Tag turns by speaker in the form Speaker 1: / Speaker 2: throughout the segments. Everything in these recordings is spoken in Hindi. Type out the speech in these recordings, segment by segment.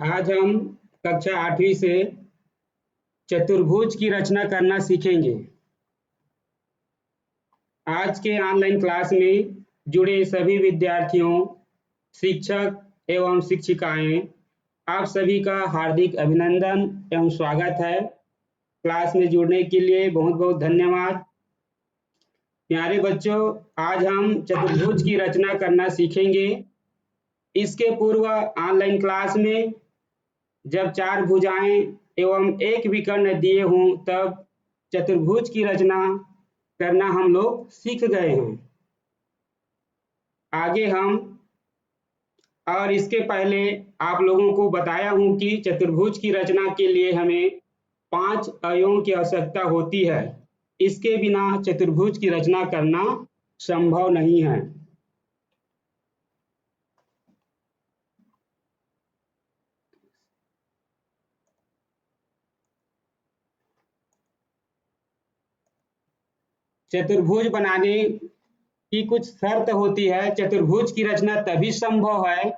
Speaker 1: आज हम कक्षा 8वीं से चतुर्भुज की रचना करना सीखेंगे। आज के ऑनलाइन क्लास में जुड़े सभी विद्यार्थियों, शिक्षक एवं शिक्षिकाएं, आप सभी का हार्दिक अभिनंदन एवं स्वागत है। क्लास में जुड़ने के लिए बहुत बहुत धन्यवाद। प्यारे बच्चों, आज हम चतुर्भुज की रचना करना सीखेंगे। इसके पूर्व ऑनलाइन क्लास में जब 4 भुजाएं एवं एक विकर्ण दिए हों तब चतुर्भुज की रचना करना हम लोग सीख गए हैं। आगे हम और इसके पहले आप लोगों को बताया हूं कि चतुर्भुज की रचना के लिए हमें 5 अवयवों की आवश्यकता होती है। इसके बिना चतुर्भुज की रचना करना संभव नहीं है। चतुर्भुज बनाने की कुछ शर्त होती है। चतुर्भुज की रचना तभी संभव है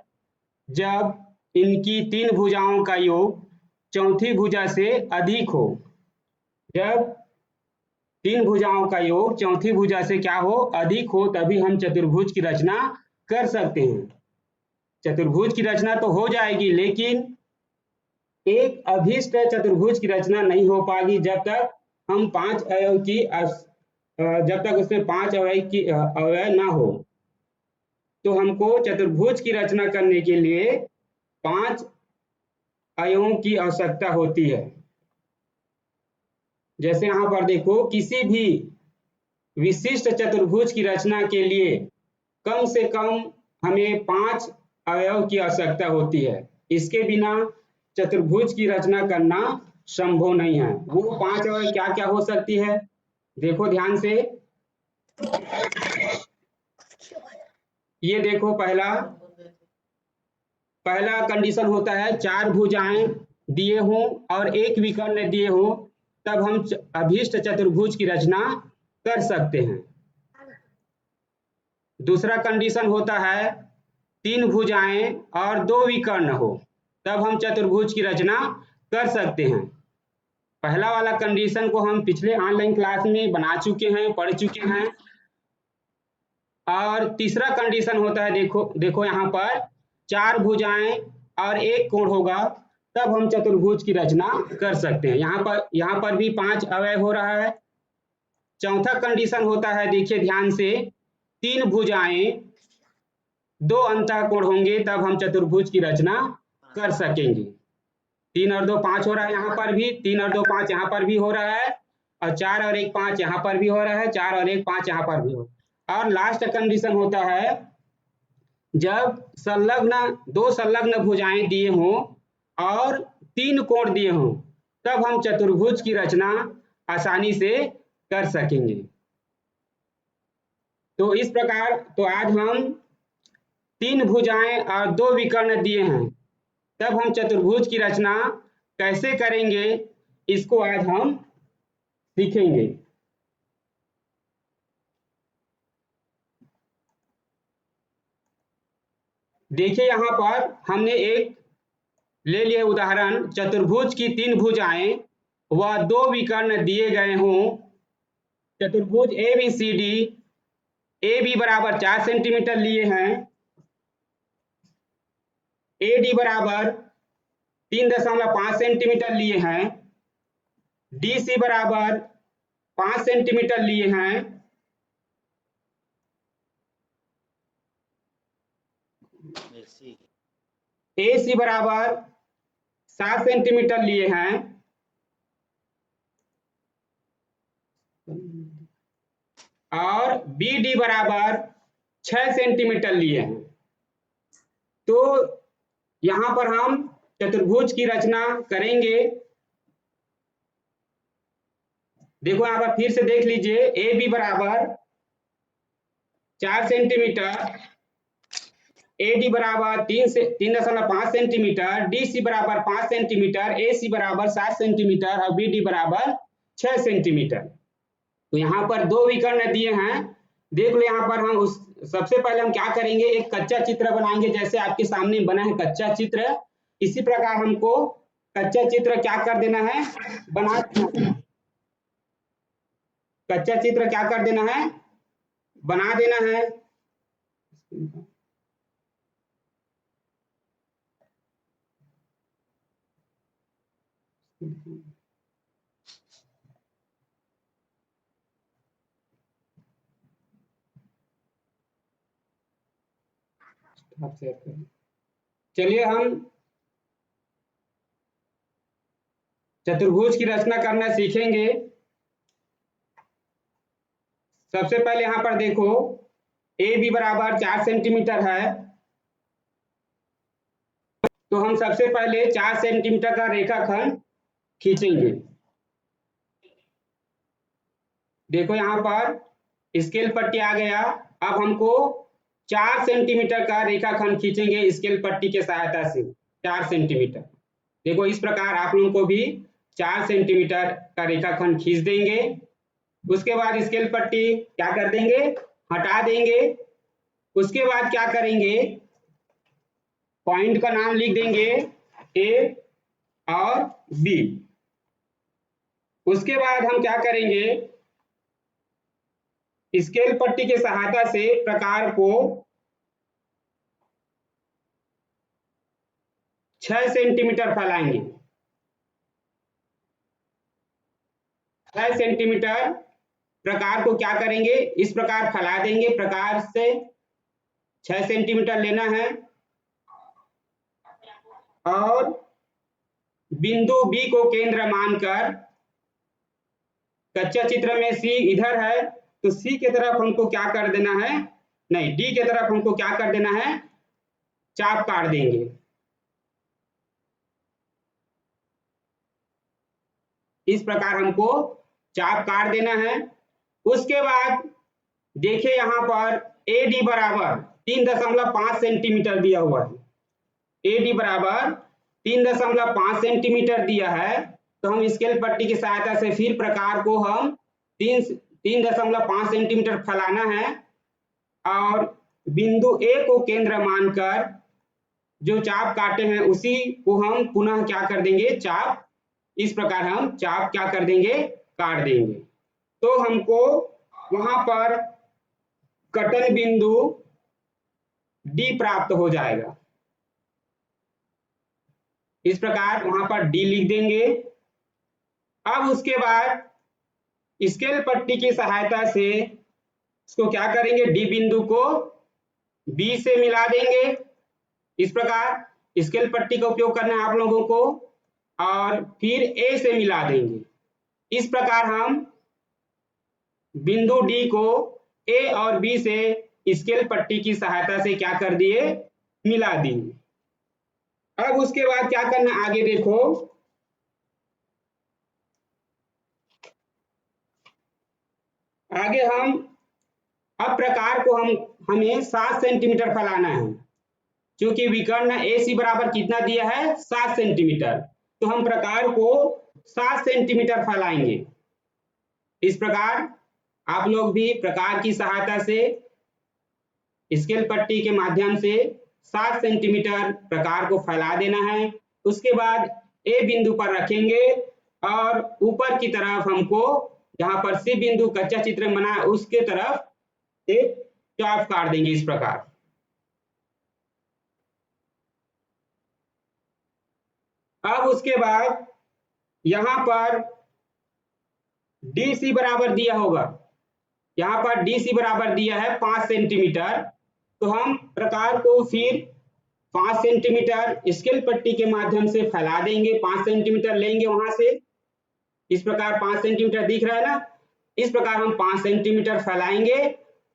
Speaker 1: जब इनकी 3 भुजाओं का योग चौथी भुजा से अधिक हो। जब 3 भुजाओं का योग चौथी भुजा से क्या हो, अधिक हो, तभी हम चतुर्भुज की रचना कर सकते हैं। चतुर्भुज की रचना तो हो जाएगी, लेकिन एक अभीष्ट चतुर्भुज की रचना नहीं हो पाएगी जब तक हम 5 अवयव की जब तक उसमें 5 अवयव ना हो। तो हमको चतुर्भुज की रचना करने के लिए 5 अवयवों की आवश्यकता होती है। जैसे यहाँ पर देखो, किसी भी विशिष्ट चतुर्भुज की रचना के लिए कम से कम हमें 5 अवयव की आवश्यकता होती है। इसके बिना चतुर्भुज की रचना करना संभव नहीं है। वो 5 अवयव क्या क्या हो सकती है, देखो ध्यान से। ये देखो, पहला कंडीशन होता है 4 भुजाएं दिए हों और एक विकर्ण दिए हों, तब हम अभीष्ट चतुर्भुज की रचना कर सकते हैं। दूसरा कंडीशन होता है 3 भुजाएं और 2 विकर्ण हो, तब हम चतुर्भुज की रचना कर सकते हैं। पहला वाला कंडीशन को हम पिछले ऑनलाइन क्लास में बना चुके हैं, पढ़ चुके हैं। और तीसरा कंडीशन होता है, देखो यहाँ पर 4 भुजाएं और एक कोण होगा, तब हम चतुर्भुज की रचना कर सकते हैं। यहाँ पर भी 5 अवयव हो रहा है। चौथा कंडीशन होता है, देखिए ध्यान से, 3 भुजाएं 2 अंतःकोण होंगे, तब हम चतुर्भुज की रचना कर सकेंगे। 3 और 2 5 हो रहा है, यहाँ पर भी 3 और 2 5 यहाँ पर भी हो रहा है, और 4 और 1 5 यहाँ पर भी हो रहा है, 4 और 1 5 यहाँ पर भी हो। और लास्ट कंडीशन होता है जब 2 संलग्न भुजाएं दिए हों और 3 कोण दिए हों, तब हम चतुर्भुज की रचना आसानी से कर सकेंगे। तो इस प्रकार तो आज हम 3 भुजाएं और 2 विकर्ण दिए हैं, तब हम चतुर्भुज की रचना कैसे करेंगे, इसको आज हम सीखेंगे। देखिए यहाँ पर हमने एक ले लिए उदाहरण, चतुर्भुज की 3 भुजाएं व 2 विकर्ण दिए गए हों। चतुर्भुज ABCD, AB बराबर 4 सेंटीमीटर लिए हैं, AD बराबर 3.5 सेंटीमीटर लिए हैं, DC बराबर 5 सेंटीमीटर लिए हैं, AC बराबर 7 सेंटीमीटर लिए हैं, और BD बराबर 6 सेंटीमीटर लिए हैं। तो यहाँ पर हम चतुर्भुज की रचना करेंगे। देखो यहाँ पर फिर से देख लीजिए, AB बराबर 4 सेंटीमीटर, AD बराबर 3.5 सेंटीमीटर, DC बराबर 5 सेंटीमीटर, AC बराबर 7 सेंटीमीटर और BD बराबर 6 सेंटीमीटर। तो यहाँ पर 2 विकर्ण दिए हैं। देख लो यहाँ पर सबसे पहले हम क्या करेंगे, एक कच्चा चित्र बनाएंगे। जैसे आपके सामने बना है कच्चा चित्र, इसी प्रकार हमको कच्चा चित्र क्या कर देना है, बना देना है। कच्चा चित्र क्या कर देना है, बना देना है। चलिए हम चतुर्भुज की रचना करना सीखेंगे। सबसे पहले यहाँ पर देखो ए बी बराबर 4 सेंटीमीटर है, तो हम सबसे पहले 4 सेंटीमीटर का रेखाखंड खींचेंगे। देखो यहाँ पर स्केल पट्टी आ गया। अब हमको 4 सेंटीमीटर का रेखाखंड खींचेंगे स्केल पट्टी के सहायता से। 4 सेंटीमीटर, देखो इस प्रकार आप लोगों को भी 4 सेंटीमीटर का रेखाखंड खींच देंगे। उसके बाद स्केल पट्टी क्या कर देंगे, हटा देंगे। उसके बाद क्या करेंगे, पॉइंट का नाम लिख देंगे ए और बी। उसके बाद हम क्या करेंगे, स्केल पट्टी की सहायता से प्रकार को 6 सेंटीमीटर फैलाएंगे। 6 सेंटीमीटर प्रकार को क्या करेंगे, इस प्रकार फैला देंगे। प्रकार से 6 सेंटीमीटर लेना है और बिंदु बी को केंद्र मानकर, कच्चा चित्र में सी इधर है तो सी की तरफ हमको क्या कर देना है, नहीं डी की तरफ हमको क्या कर देना है, चाप काट देंगे। इस प्रकार हमको चाप काट देना है। उसके बाद देखिए यहाँ पर ए डी बराबर 3.5 सेंटीमीटर दिया हुआ है। ए डी बराबर 3.5 सेंटीमीटर दिया है, तो हम स्केल पट्टी की सहायता से फिर प्रकार को हम 3.5 सेंटीमीटर फैलाना है और बिंदु ए को केंद्र मानकर जो चाप काटे हैं उसी को हम पुनः क्या कर देंगे, चाप। इस प्रकार हम चाप क्या कर देंगे, काट देंगे। तो हमको वहां पर कटन बिंदु डी प्राप्त हो जाएगा। इस प्रकार वहां पर डी लिख देंगे। अब उसके बाद स्केल पट्टी की सहायता से इसको क्या करेंगे, डी बिंदु को बी से मिला देंगे। इस प्रकार स्केल पट्टी का उपयोग करना है आप लोगों को, और फिर ए से मिला देंगे। इस प्रकार हम बिंदु डी को ए और बी से स्केल पट्टी की सहायता से क्या कर दिए, मिला दिए। अब उसके बाद क्या करना, आगे देखो आगे हम अब प्रकार को हमें 7 सेंटीमीटर फैलाना है। क्योंकि विकर्ण ए सी बराबर कितना दिया है, 7 सेंटीमीटर, तो हम प्रकार को 7 सेंटीमीटर फैलाएंगे। इस प्रकार आप लोग भी प्रकार की सहायता से स्केल पट्टी के माध्यम से 7 सेंटीमीटर प्रकार को फैला देना है। उसके बाद ए बिंदु पर रखेंगे और ऊपर की तरफ हमको जहां पर सी बिंदु कच्चा चित्र बना है उसके तरफ एक चाप काट देंगे। इस प्रकार अब उसके बाद यहां पर डी सी बराबर दिया होगा, यहाँ पर डी सी बराबर दिया है 5 सेंटीमीटर, तो हम प्रकार को फिर 5 सेंटीमीटर स्केल पट्टी के माध्यम से फैला देंगे। 5 सेंटीमीटर लेंगे वहां से। इस प्रकार 5 सेंटीमीटर दिख रहा है ना, इस प्रकार हम 5 सेंटीमीटर फैलाएंगे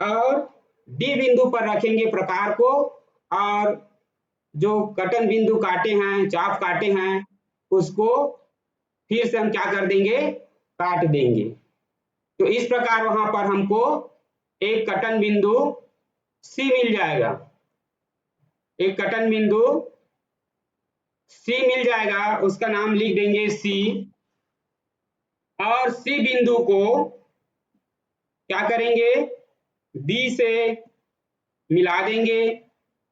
Speaker 1: और डी बिंदु पर रखेंगे प्रकार को, और जो कटन बिंदु काटे हैं, चाप काटे हैं, उसको फिर से हम क्या कर देंगे, काट देंगे। तो इस प्रकार वहां पर हमको एक कटन बिंदु सी मिल जाएगा। एक कटन बिंदु सी मिल जाएगा, उसका नाम लिख देंगे सी। और सी बिंदु को क्या करेंगे, बी से मिला देंगे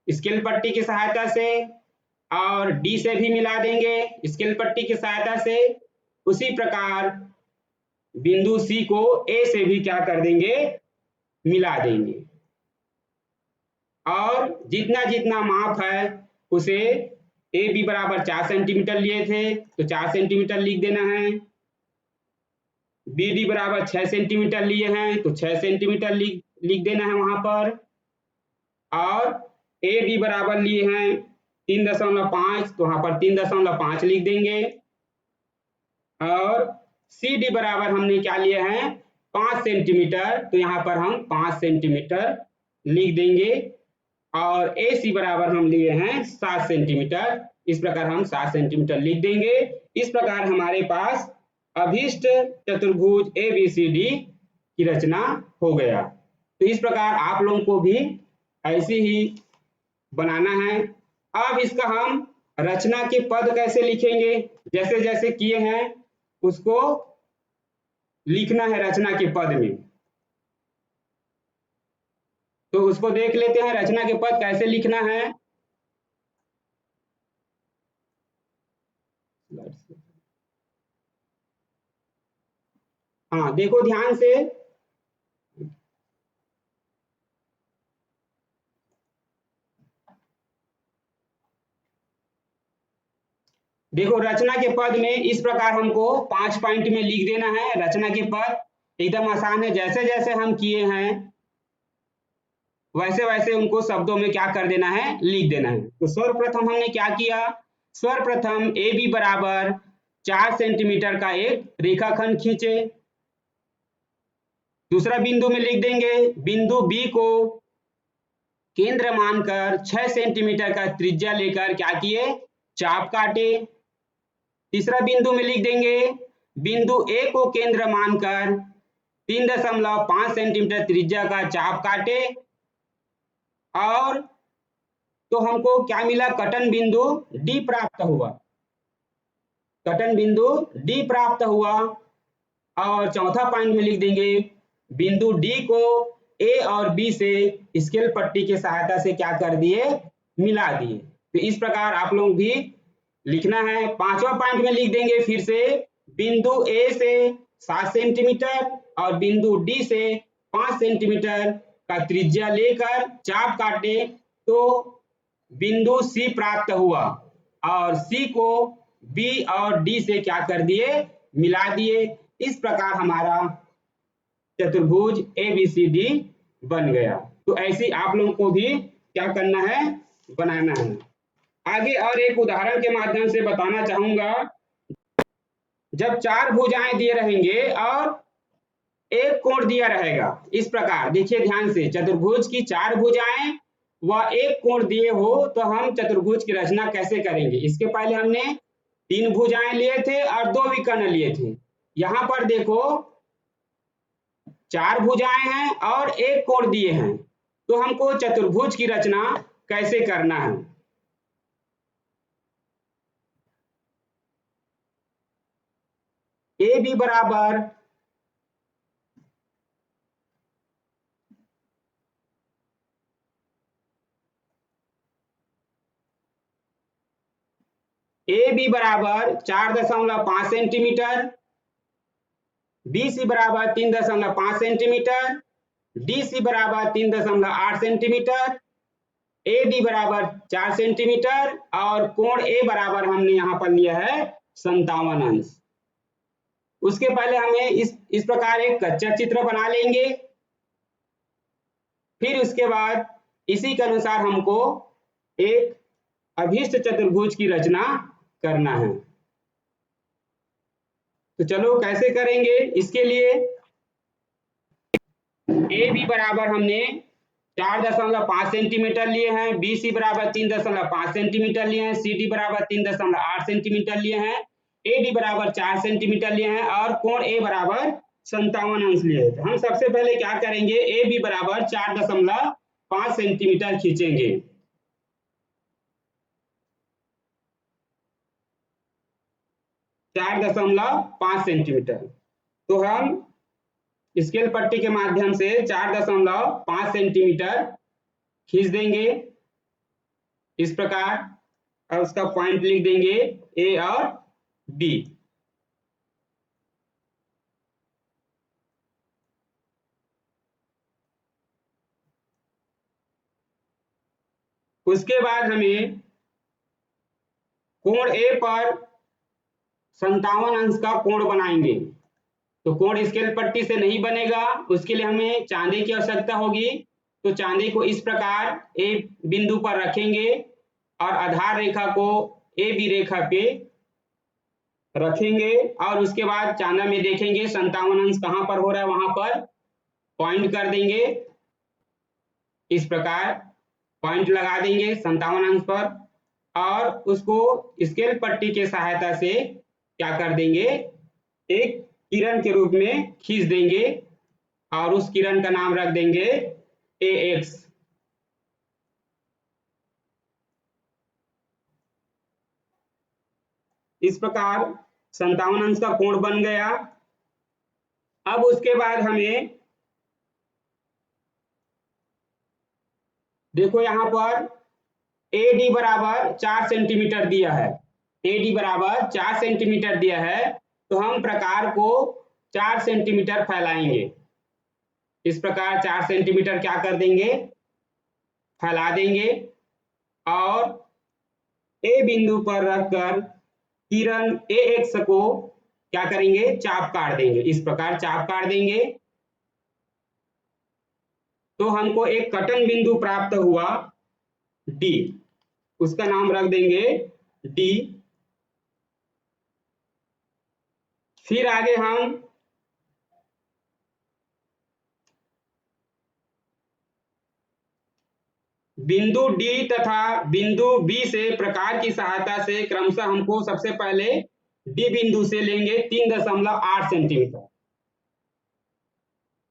Speaker 1: स्केल पट्टी की सहायता से। और डी से भी मिला देंगे स्केल पट्टी की सहायता से। उसी प्रकार बिंदु सी को ए से भी क्या कर देंगे, मिला देंगे। और जितना जितना माप है उसे ए बी बराबर 4 सेंटीमीटर लिए थे तो 4 सेंटीमीटर लिख देना है। बी डी बराबर 6 सेंटीमीटर लिए हैं तो 6 सेंटीमीटर लिख देना है वहां पर। और ए डी बराबर लिए हैं 3.5 तो वहां पर 3.5 लिख देंगे। और सी डी बराबर हमने क्या लिए हैं 5 सेंटीमीटर तो यहाँ पर हम 5 सेंटीमीटर लिख देंगे। और ए सी बराबर हम लिए हैं 7 सेंटीमीटर, इस प्रकार हम 7 सेंटीमीटर लिख देंगे। इस प्रकार हमारे पास अभीष्ट चतुर्भुज ए बी सी डी की रचना हो गया। तो इस प्रकार आप लोगों को भी ऐसे ही बनाना है। अब इसका हम रचना के पद कैसे लिखेंगे, जैसे जैसे किए हैं उसको लिखना है रचना के पद में। तो उसको देख लेते हैं रचना के पद कैसे लिखना है। हाँ देखो ध्यान से, देखो रचना के पद में इस प्रकार हमको 5 पॉइंट में लिख देना है। रचना के पद एकदम आसान है, जैसे जैसे हम किए हैं वैसे वैसे उनको शब्दों में क्या कर देना है, लिख देना है। तो सर्वप्रथम हमने क्या किया, सर्वप्रथम ए बी बराबर 4 सेंटीमीटर का एक रेखाखंड खींचे। दूसरा बिंदु में लिख देंगे बिंदु बी को केंद्र मानकर 6 सेंटीमीटर का त्रिज्या लेकर क्या किए, चाप काटे। तीसरा बिंदु में लिख देंगे बिंदु ए को केंद्र मानकर 3.5 सेंटीमीटर त्रिज्या का चाप काटे। और तो हमको क्या मिला, कटन बिंदु डी प्राप्त हुआ, कटन बिंदु डी प्राप्त हुआ। और चौथा पॉइंट में लिख देंगे बिंदु डी को ए और बी से स्केल पट्टी की सहायता से क्या कर दिए, मिला दिए। तो इस प्रकार आप लोग भी लिखना है। पांचवा पॉइंट में लिख देंगे फिर से बिंदु ए से 7 सेंटीमीटर और बिंदु डी से 5 सेंटीमीटर का त्रिज्या लेकर चाप काटे तो बिंदु सी प्राप्त हुआ और सी को बी और डी से क्या कर दिए, मिला दिए। इस प्रकार हमारा चतुर्भुज ए बी सी डी बन गया। तो ऐसे आप लोगों को भी क्या करना है, बनाना है। आगे और एक उदाहरण के माध्यम से बताना चाहूंगा। जब 4 भुजाएं दिए रहेंगे और एक कोण दिया रहेगा, इस प्रकार देखिए ध्यान से, चतुर्भुज की 4 भुजाएं व एक कोण दिए हो तो हम चतुर्भुज की रचना कैसे करेंगे। इसके पहले हमने 3 भुजाएं लिए थे और 2 विकर्ण लिए थे। यहाँ पर देखो 4 भुजाएं हैं और एक कोण दिए हैं, तो हमको चतुर्भुज की रचना कैसे करना है। ए बी बराबर ए बी बराबर 4.5 सेंटीमीटर, बी सी बराबर 3.5 सेंटीमीटर, डी सी बराबर 3.8 सेंटीमीटर, ए डी बराबर 4 सेंटीमीटर और कोण ए बराबर हमने यहाँ पर लिया है 57 अंश। उसके पहले हमें इस प्रकार एक कच्चा चित्र बना लेंगे। फिर उसके बाद इसी के अनुसार हमको एक अभीष्ट चतुर्भुज की रचना करना है। तो चलो कैसे करेंगे, इसके लिए ए बी बराबर हमने 4.5 सेंटीमीटर लिए हैं, बी सी बराबर 3.5 सेंटीमीटर लिए हैं, सी डी बराबर 3.8 सेंटीमीटर लिए हैं, ए डी बराबर 4 सेंटीमीटर लिए हैं और कोण ए बराबर 57 अंश लिए हैं। हम सबसे पहले क्या करेंगे, ए बी बराबर 4.5 सेंटीमीटर खींचेंगे। चार 4.5 सेंटीमीटर। तो हम स्केल पट्टी के माध्यम से 4.5 सेंटीमीटर खींच देंगे इस प्रकार। और उसका पॉइंट लिख देंगे ए और बी। उसके बाद हमें कोण ए पर 57 अंश का कोण बनाएंगे। तो कोण स्केल पट्टी से नहीं बनेगा, उसके लिए हमें चांदे की आवश्यकता होगी। तो चांदे को इस प्रकार ए बिंदु पर रखेंगे और आधार रेखा को ए बी रेखा पे रखेंगे और उसके बाद चांदा में देखेंगे 57 अंश कहाँ पर हो रहा है, वहां पर पॉइंट कर देंगे। इस प्रकार पॉइंट लगा देंगे 57 अंश पर और उसको स्केल पट्टी के सहायता से क्या कर देंगे, एक किरण के रूप में खींच देंगे और उस किरण का नाम रख देंगे ए एक्स। इस प्रकार 57 अंश का कोण बन गया। अब उसके बाद हमें देखो यहां पर AD बराबर 4 सेंटीमीटर दिया है। AD बराबर 4 सेंटीमीटर दिया है, तो हम प्रकार को 4 सेंटीमीटर फैलाएंगे। इस प्रकार 4 सेंटीमीटर क्या कर देंगे, फैला देंगे और ए बिंदु पर रखकर किरण AX को क्या करेंगे, चाप काट देंगे। इस प्रकार चाप काट देंगे तो हमको एक कटन बिंदु प्राप्त हुआ D, उसका नाम रख देंगे D। फिर आगे हम बिंदु D तथा बिंदु B से प्रकार की सहायता से क्रमशः हमको सबसे पहले D बिंदु से लेंगे 3.8 सेंटीमीटर।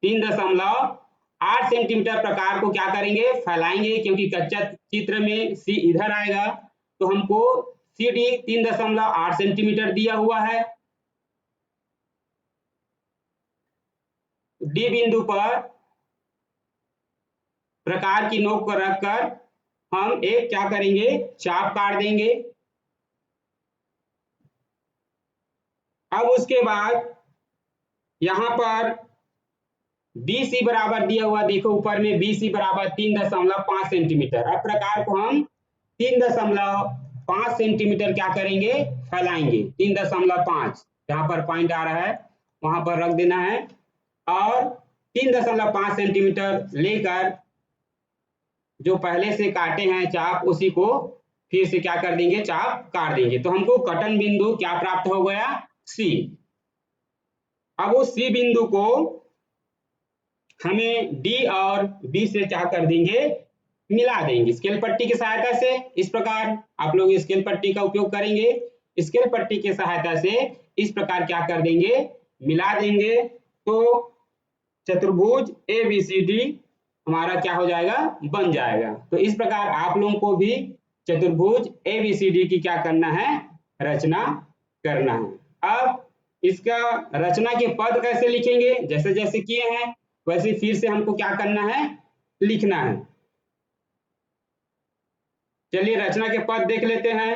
Speaker 1: 3.8 सेंटीमीटर प्रकार को क्या करेंगे, फैलाएंगे, क्योंकि कच्चा चित्र में C इधर आएगा तो हमको CD 3.8 सेंटीमीटर दिया हुआ है। D बिंदु पर प्रकार की नोक को रखकर हम एक क्या करेंगे, चाप काट देंगे। अब उसके बाद यहां पर BC बराबर दिया हुआ, देखो ऊपर में BC बराबर 3.5 सेंटीमीटर। अब प्रकार को हम 3.5 सेंटीमीटर क्या करेंगे, फैलाएंगे। 3.5 जहां पर पॉइंट आ रहा है वहां पर रख देना है और 3.5 सेंटीमीटर लेकर जो पहले से काटे हैं चाप उसी को फिर से क्या कर देंगे, चाप काट देंगे। तो हमको कटन बिंदु क्या प्राप्त हो गया, C। अब उस C बिंदु को हमें D और B से क्या कर देंगे, मिला देंगे स्केल पट्टी की सहायता से। इस प्रकार आप लोग स्केल पट्टी का उपयोग करेंगे। स्केल पट्टी की सहायता से इस प्रकार क्या कर देंगे, मिला देंगे। तो चतुर्भुज ABCD हमारा क्या हो जाएगा, बन जाएगा। तो इस प्रकार आप लोगों को भी चतुर्भुज ABCD की क्या करना है, रचना करना है। अब इसका रचना के पद कैसे लिखेंगे, जैसे जैसे किए हैं वैसे फिर से हमको क्या करना है, लिखना है। चलिए रचना के पद देख लेते हैं।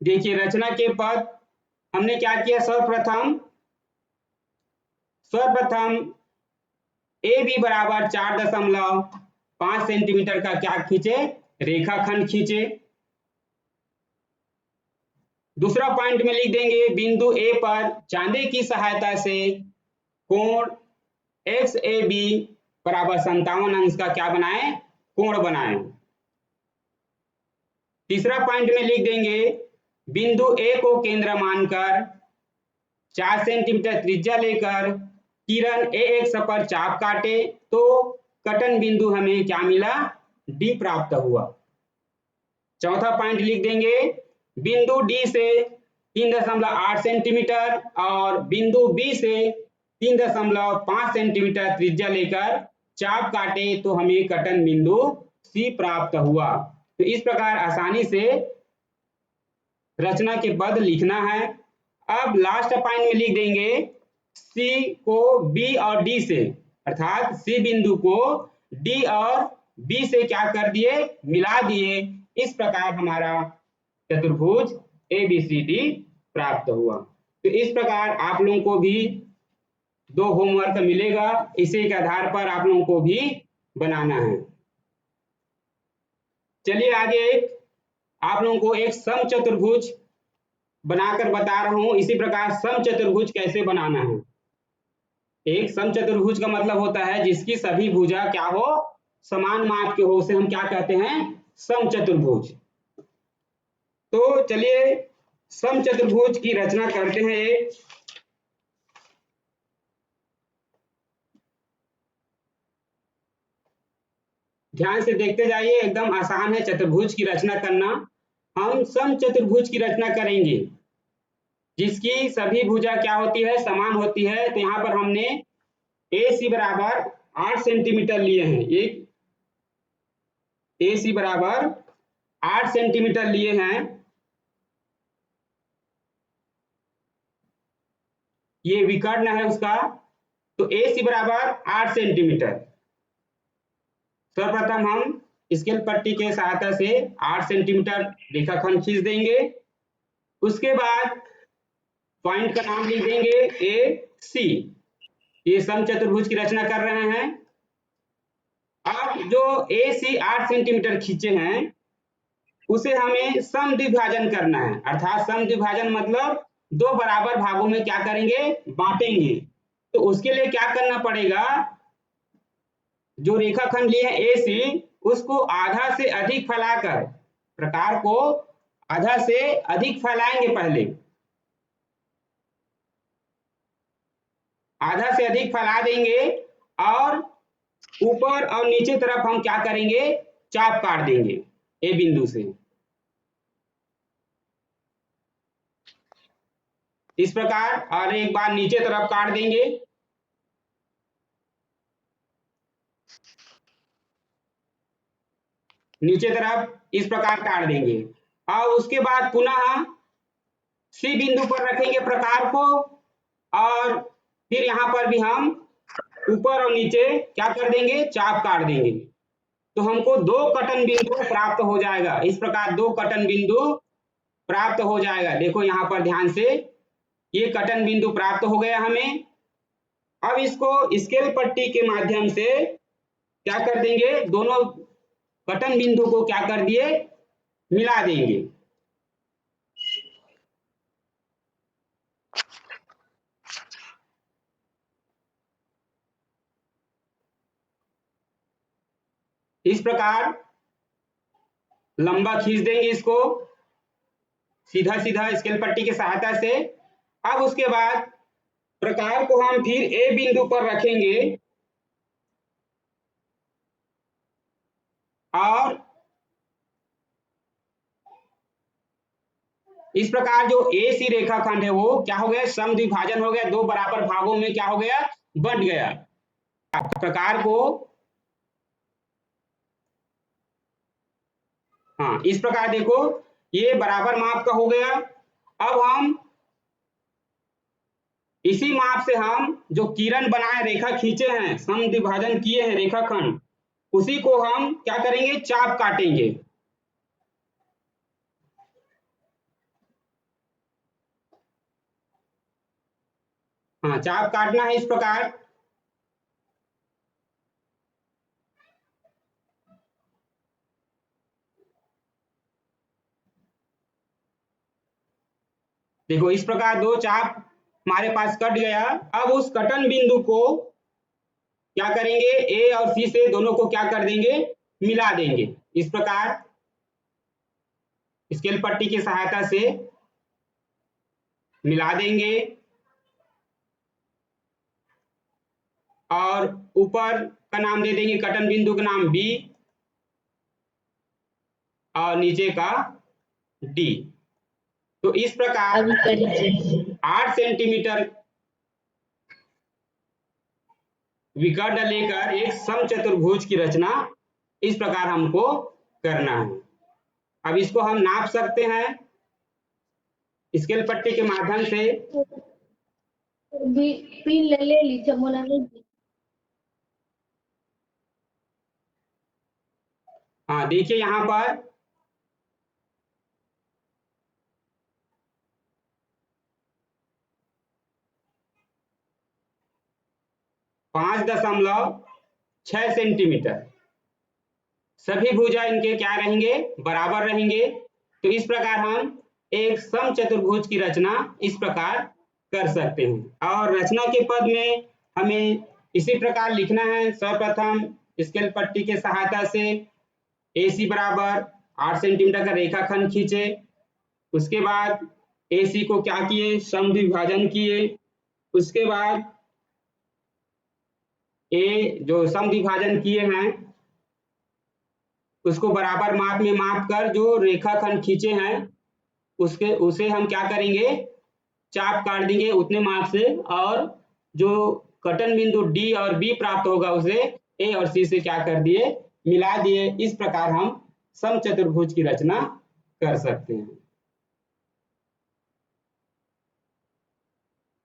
Speaker 1: देखिए रचना के पद हमने क्या किया, सर्वप्रथम AB बराबर 4.5 सेंटीमीटर का क्या खींचे, रेखाखंड खींचे। दूसरा पॉइंट में लिख देंगे बिंदु A पर चांदे की सहायता से कोण XAB बराबर 57 अंश का क्या बनाए, कोण बनाए। तीसरा पॉइंट में लिख देंगे बिंदु A को केंद्र मानकर 4 सेंटीमीटर त्रिज्या लेकर किरण AX पर चाप काटे तो कटन बिंदु हमें क्या मिला, D प्राप्त हुआ। चौथा पॉइंट लिख देंगे बिंदु D से 3.8 सेंटीमीटर और बिंदु B से 3.5 सेंटीमीटर त्रिज्या लेकर चाप काटे तो हमें कटन बिंदु C प्राप्त हुआ। तो इस प्रकार आसानी से रचना के पद लिखना है। अब लास्ट पॉइंट में लिख देंगे C को B और D से, अर्थात C बिंदु को D और बी से क्या कर दिए, मिला दिए। इस प्रकार हमारा चतुर्भुज ABCD प्राप्त हुआ। तो इस प्रकार आप लोगों को भी 2 होमवर्क मिलेगा, इसी के आधार पर आप लोगों को भी बनाना है। चलिए आगे आप लोगों को एक समचतुर्भुज बनाकर बता रहा हूं। इसी प्रकार समचतुर्भुज कैसे बनाना है। एक समचतुर्भुज का मतलब होता है जिसकी सभी भुजा क्या हो, समान माप के हो, उसे हम क्या कहते हैं, समचतुर्भुज। तो चलिए समचतुर्भुज की रचना करते हैं। ध्यान से देखते जाइए, एकदम आसान है चतुर्भुज की रचना करना। हम समचतुर्भुज की रचना करेंगे जिसकी सभी भुजा क्या होती है, समान होती है। तो यहाँ पर हमने AC बराबर 8 सेंटीमीटर लिए हैं। एक AC बराबर 8 सेंटीमीटर लिए हैं। ये विकर्ण है उसका। तो AC बराबर 8 सेंटीमीटर। सर्वप्रथम हम स्केल पट्टी के सहायता से 8 सेंटीमीटर रेखाखंड खींच देंगे। उसके बाद पॉइंट का नाम लिख देंगे AC। ये समचतुर्भुज की रचना कर रहे हैं। अब जो AC 8 सेंटीमीटर खींचे हैं उसे हमें समद्विभाजन करना है। अर्थात समद्विभाजन मतलब 2 बराबर भागों में क्या करेंगे, बांटेंगे। तो उसके लिए क्या करना पड़ेगा, जो रेखाखंड लिए हैं AC उसको आधा से अधिक फैलाकर, प्रकार को आधा से अधिक फैलाएंगे। पहले आधा से अधिक फैला देंगे और ऊपर और नीचे तरफ हम क्या करेंगे, चाप काट देंगे A बिंदु से। इस प्रकार और एक बार नीचे तरफ काट देंगे। नीचे तरफ इस प्रकार काट देंगे और उसके बाद पुनः C बिंदु पर रखेंगे प्रकार को और फिर यहाँ पर भी हम ऊपर और नीचे क्या कर देंगे, चाप काट देंगे। तो हमको 2 कटन बिंदु प्राप्त हो जाएगा। इस प्रकार 2 कटन बिंदु प्राप्त हो जाएगा। देखो यहाँ पर ध्यान से, ये कटन बिंदु प्राप्त हो गया हमें। अब इसको स्केल पट्टी के माध्यम से क्या कर देंगे, दोनों कटन बिंदु को क्या कर दिए, मिला देंगे। इस प्रकार लंबा खींच देंगे इसको सीधा सीधा स्केल पट्टी की सहायता से। अब उसके बाद प्रकार को हम फिर A बिंदु पर रखेंगे और इस प्रकार जो AC रेखाखंड है वो क्या हो गया, समद्विभाजन हो गया। 2 बराबर भागों में क्या हो गया, बंट गया। प्रकार को हाँ इस प्रकार देखो, ये बराबर माप का हो गया। अब हम इसी माप से हम जो किरण बनाए, रेखा खींचे हैं, समद्विभाजन किए हैं रेखाखंड, उसी को हम क्या करेंगे, चाप काटेंगे। हाँ चाप काटना है इस प्रकार। देखो इस प्रकार 2 चाप हमारे पास कट गया। अब उस कटन बिंदु को क्या करेंगे, A और C से दोनों को क्या कर देंगे, मिला देंगे। इस प्रकार स्केल पट्टी की सहायता से मिला देंगे और ऊपर का नाम दे देंगे, कटन बिंदु का नाम B और नीचे का D। तो इस प्रकार 8 सेंटीमीटर विकर्ण लेकर एक समचतुर्भुज की रचना इस प्रकार हमको करना है। अब इसको हम नाप सकते हैं स्केल पट्टी के माध्यम से।
Speaker 2: पिन ले ली जमुना ने।
Speaker 1: हाँ देखिए यहाँ पर 5.6 सेंटीमीटर सभी भुजा इनके क्या रहेंगे, बराबर रहेंगे। तो इस प्रकार हम एक समचतुर्भुज की रचना इस प्रकार कर सकते हैं। और रचना के पद में हमें इसी प्रकार लिखना है। सर्वप्रथम स्केल पट्टी के सहायता से AC बराबर 8 सेंटीमीटर का रेखाखंड खींचे। उसके बाद AC को क्या किए, समद्विभाजन किए। उसके बाद A जो समद्विभाजन किए हैं उसको बराबर माप में माप कर जो रेखाखंड खींचे हैं उसे हम क्या करेंगे, चाप काट देंगे उतने माप से, और जो कटन बिंदु D और B प्राप्त होगा उसे A और C से क्या कर दिए, मिला दिए। इस प्रकार हम समचतुर्भुज की रचना कर सकते हैं।